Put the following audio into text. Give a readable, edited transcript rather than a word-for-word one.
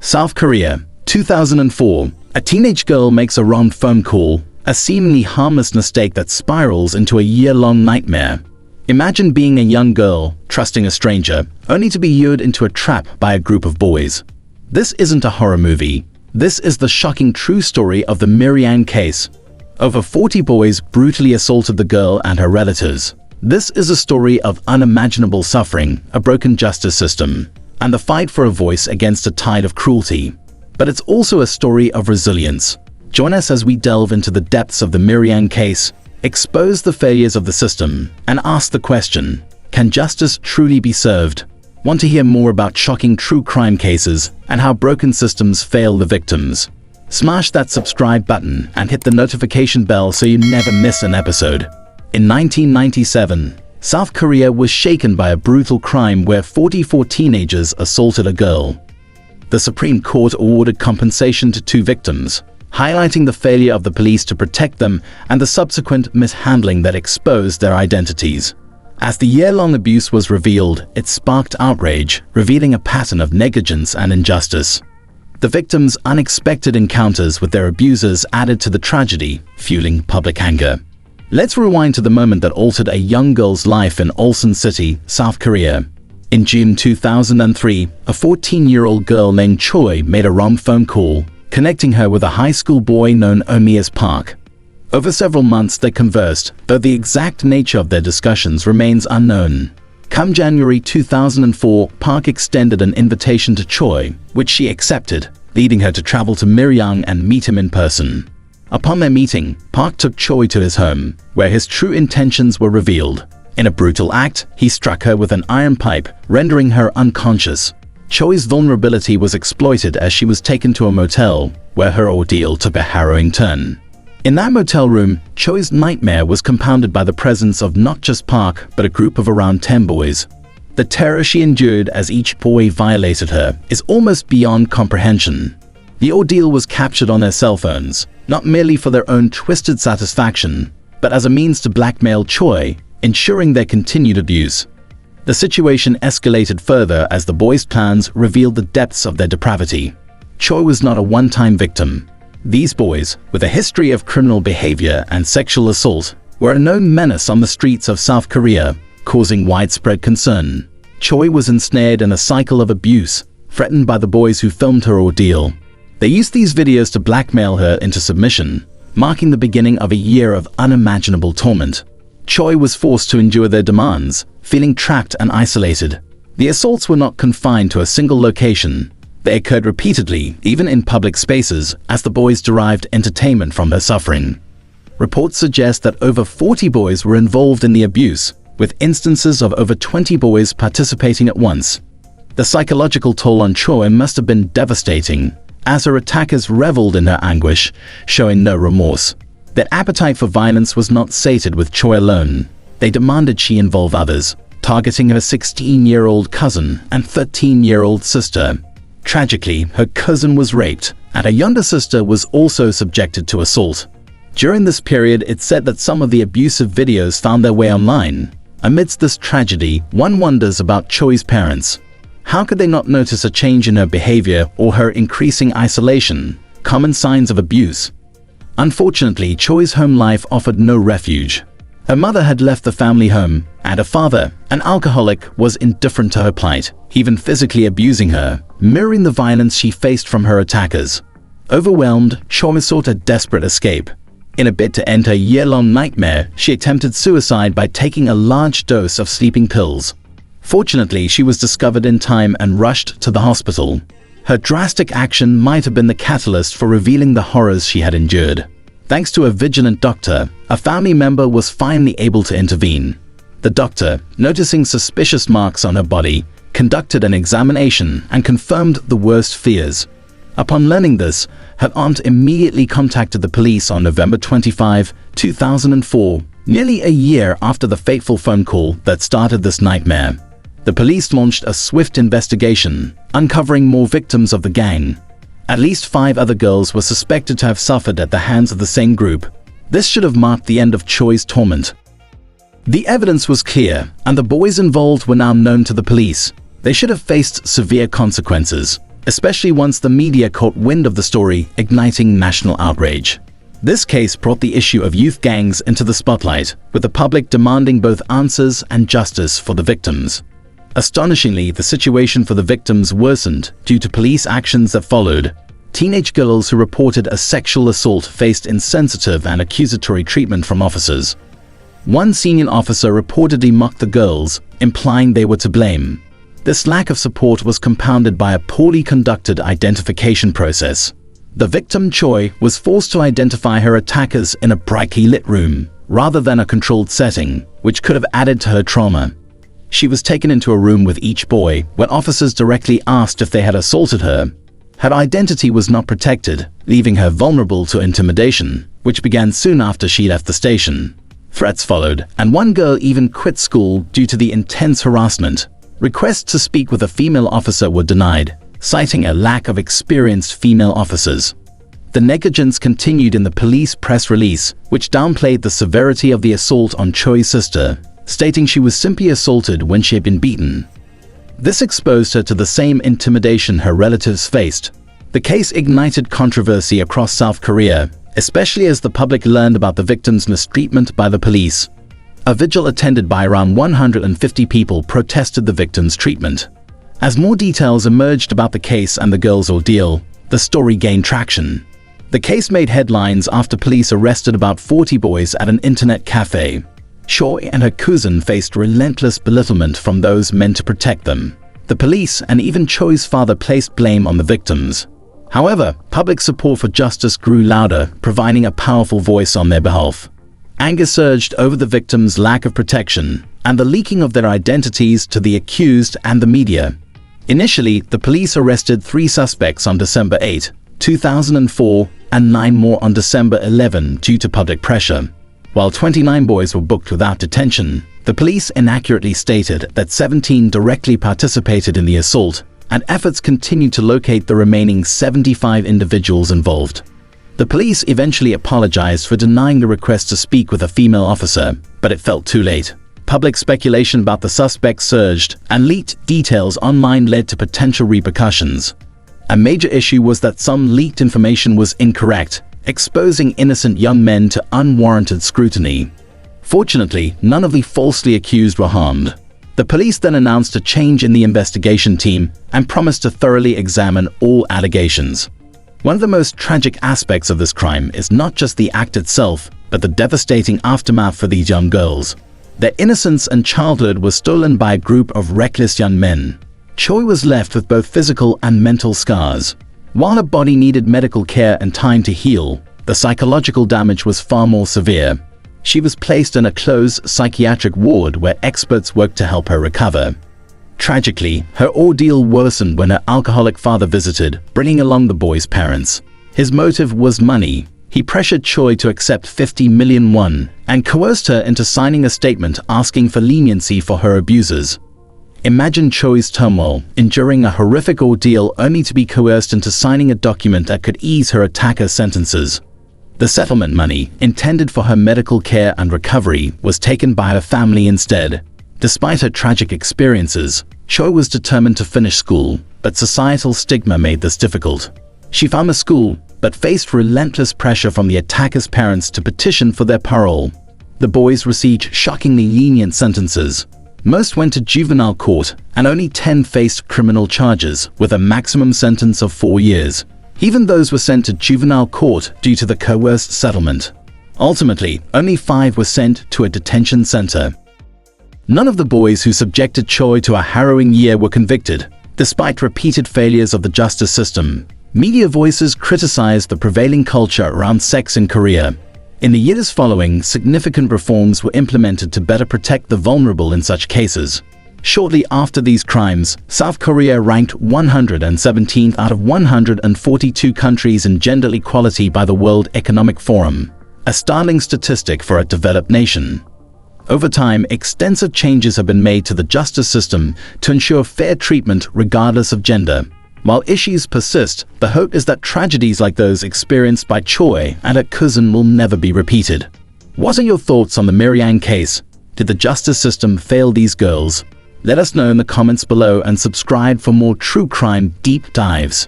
South Korea, 2004. A teenage girl makes a wrong phone call, a seemingly harmless mistake that spirals into a year-long nightmare. Imagine being a young girl, trusting a stranger, only to be lured into a trap by a group of boys. This isn't a horror movie. This is the shocking true story of the Miryang case. Over 40 boys brutally assaulted the girl and her relatives. This is a story of unimaginable suffering, a broken justice system, and the fight for a voice against a tide of cruelty. But it's also a story of resilience. Join us as we delve into the depths of the Miryang case, expose the failures of the system, and ask the question, can justice truly be served? Want to hear more about shocking true crime cases and how broken systems fail the victims? Smash that subscribe button and hit the notification bell so you never miss an episode. In 1997, South Korea was shaken by a brutal crime where 44 teenagers assaulted a girl. The Supreme Court awarded compensation to 2 victims, highlighting the failure of the police to protect them and the subsequent mishandling that exposed their identities. As the year-long abuse was revealed, it sparked outrage, revealing a pattern of negligence and injustice. The victims' unexpected encounters with their abusers added to the tragedy, fueling public anger. Let's rewind to the moment that altered a young girl's life in Ulsan City, South Korea. In June 2003, a 14-year-old girl named Choi made a wrong phone call, connecting her with a high school boy known only as Park. Over several months they conversed, though the exact nature of their discussions remains unknown. Come January 2004, Park extended an invitation to Choi, which she accepted, leading her to travel to Miryang and meet him in person. Upon their meeting, Park took Choi to his home, where his true intentions were revealed. In a brutal act, he struck her with an iron pipe, rendering her unconscious. Choi's vulnerability was exploited as she was taken to a motel, where her ordeal took a harrowing turn. In that motel room, Choi's nightmare was compounded by the presence of not just Park, but a group of around 10 boys. The terror she endured as each boy violated her is almost beyond comprehension. The ordeal was captured on their cell phones, not merely for their own twisted satisfaction, but as a means to blackmail Choi, ensuring their continued abuse. The situation escalated further as the boys' plans revealed the depths of their depravity. Choi was not a one-time victim. These boys, with a history of criminal behavior and sexual assault, were a known menace on the streets of South Korea, causing widespread concern. Choi was ensnared in a cycle of abuse, threatened by the boys who filmed her ordeal. They used these videos to blackmail her into submission, marking the beginning of a year of unimaginable torment. Choi was forced to endure their demands, feeling trapped and isolated. The assaults were not confined to a single location. They occurred repeatedly, even in public spaces, as the boys derived entertainment from her suffering. Reports suggest that over 40 boys were involved in the abuse, with instances of over 20 boys participating at once. The psychological toll on Choi must have been devastating, as her attackers reveled in her anguish, showing no remorse. Their appetite for violence was not sated with Choi alone. They demanded she involve others, targeting her 16-year-old cousin and 13-year-old sister. Tragically, her cousin was raped, and her younger sister was also subjected to assault. During this period, it's said that some of the abusive videos found their way online. Amidst this tragedy, one wonders about Choi's parents. How could they not notice a change in her behavior or her increasing isolation, common signs of abuse? Unfortunately, Choi's home life offered no refuge. Her mother had left the family home, and her father, an alcoholic, was indifferent to her plight, even physically abusing her, mirroring the violence she faced from her attackers. Overwhelmed, Choi sought a desperate escape. In a bid to end her year-long nightmare, she attempted suicide by taking a large dose of sleeping pills. Fortunately, she was discovered in time and rushed to the hospital. Her drastic action might have been the catalyst for revealing the horrors she had endured. Thanks to a vigilant doctor, a family member was finally able to intervene. The doctor, noticing suspicious marks on her body, conducted an examination and confirmed the worst fears. Upon learning this, her aunt immediately contacted the police on November 25, 2004, nearly a year after the fateful phone call that started this nightmare. The police launched a swift investigation, uncovering more victims of the gang. At least 5 other girls were suspected to have suffered at the hands of the same group. This should have marked the end of Choi's torment. The evidence was clear, and the boys involved were now known to the police. They should have faced severe consequences. especially once the media caught wind of the story, igniting national outrage. This case brought the issue of youth gangs into the spotlight, with the public demanding both answers and justice for the victims. Astonishingly, the situation for the victims worsened due to police actions that followed. Teenage girls who reported a sexual assault faced insensitive and accusatory treatment from officers. One senior officer reportedly mocked the girls, implying they were to blame. This lack of support was compounded by a poorly conducted identification process. The victim, Choi, was forced to identify her attackers in a brightly lit room, rather than a controlled setting, which could have added to her trauma. She was taken into a room with each boy, when officers directly asked if they had assaulted her. Her identity was not protected, leaving her vulnerable to intimidation, which began soon after she left the station. Threats followed, and one girl even quit school due to the intense harassment. Requests to speak with a female officer were denied, citing a lack of experienced female officers. The negligence continued in the police press release, which downplayed the severity of the assault on Choi's sister, stating she was simply assaulted when she had been beaten. This exposed her to the same intimidation her relatives faced. The case ignited controversy across South Korea, especially as the public learned about the victim's mistreatment by the police. A vigil attended by around 150 people protested the victim's treatment. As more details emerged about the case and the girl's ordeal, the story gained traction. The case made headlines after police arrested about 40 boys at an internet cafe. Choi and her cousin faced relentless belittlement from those meant to protect them. The police and even Choi's father placed blame on the victims. However, public support for justice grew louder, providing a powerful voice on their behalf. Anger surged over the victims' lack of protection and the leaking of their identities to the accused and the media. Initially, the police arrested 3 suspects on December 8, 2004, and 9 more on December 11 due to public pressure. While 29 boys were booked without detention, the police inaccurately stated that 17 directly participated in the assault, and efforts continued to locate the remaining 75 individuals involved. The police eventually apologized for denying the request to speak with a female officer, but it felt too late. Public speculation about the suspects surged, and leaked details online led to potential repercussions. A major issue was that some leaked information was incorrect, exposing innocent young men to unwarranted scrutiny. Fortunately, none of the falsely accused were harmed. The police then announced a change in the investigation team and promised to thoroughly examine all allegations. One of the most tragic aspects of this crime is not just the act itself, but the devastating aftermath for these young girls. Their innocence and childhood was stolen by a group of reckless young men. Choi was left with both physical and mental scars. While her body needed medical care and time to heal, the psychological damage was far more severe. She was placed in a closed psychiatric ward where experts worked to help her recover. Tragically, her ordeal worsened when her alcoholic father visited, bringing along the boy's parents. His motive was money. He pressured Choi to accept 50 million won and coerced her into signing a statement asking for leniency for her abusers. Imagine Choi's turmoil, enduring a horrific ordeal only to be coerced into signing a document that could ease her attacker's sentences. The settlement money, intended for her medical care and recovery, was taken by her family instead. Despite her tragic experiences, Choi was determined to finish school, but societal stigma made this difficult. She found a school, but faced relentless pressure from the attacker's parents to petition for their parole. The boys received shockingly lenient sentences. Most went to juvenile court, and only 10 faced criminal charges, with a maximum sentence of 4 years. Even those were sent to juvenile court due to the coerced settlement. Ultimately, only 5 were sent to a detention center. None of the boys who subjected Choi to a harrowing year were convicted. Despite repeated failures of the justice system, media voices criticized the prevailing culture around sex in Korea. In the years following, significant reforms were implemented to better protect the vulnerable in such cases. Shortly after these crimes, South Korea ranked 117th out of 142 countries in gender equality by the World Economic Forum, a startling statistic for a developed nation. Over time, extensive changes have been made to the justice system to ensure fair treatment regardless of gender. While issues persist, the hope is that tragedies like those experienced by Choi and her cousin will never be repeated. What are your thoughts on the Miryang case? Did the justice system fail these girls? Let us know in the comments below and subscribe for more true crime deep dives.